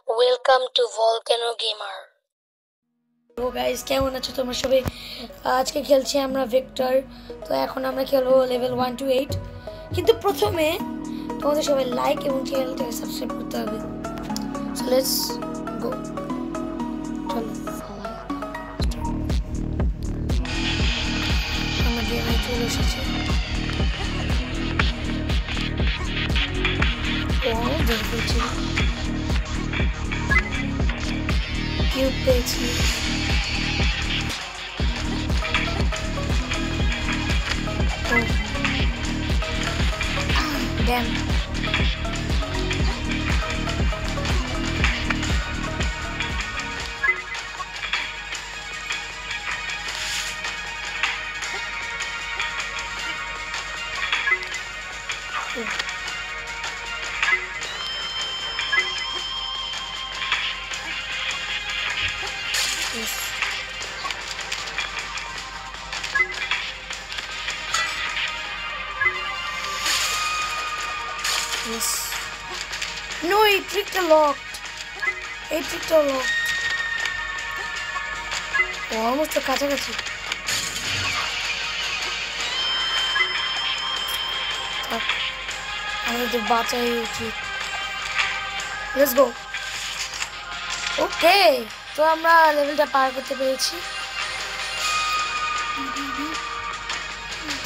Welcome to Volcano Gamer. তো guys কেমন আছো তোমরা সবাই? আজকে খেলছি আমরা ভেক্টর। তো এখন আমরা খেলবো লেভেল 1 to 8। কিন্তু প্রথমে তোমাদের সবাই লাইক এবং চ্যানেলটাকে সাবস্ক্রাইব করতে হবে। So let's go. চলো আমরা গেমে চলে এসেছি। ও দেখছি কিউব পেয়েছি। Damn. Yes. Yes. No, it tricked a locked. It tricked a locked. Oh, almost a কাছাকাছি। আমাদের বাঁচাই উচিত। Let's go. ওকে, তো আমরা লেভেলটা পার করতে পেরেছি।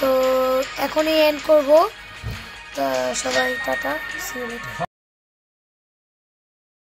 তো এখনই এন্ড করব। তো সবাই টাটা, সি ইউ লেটার।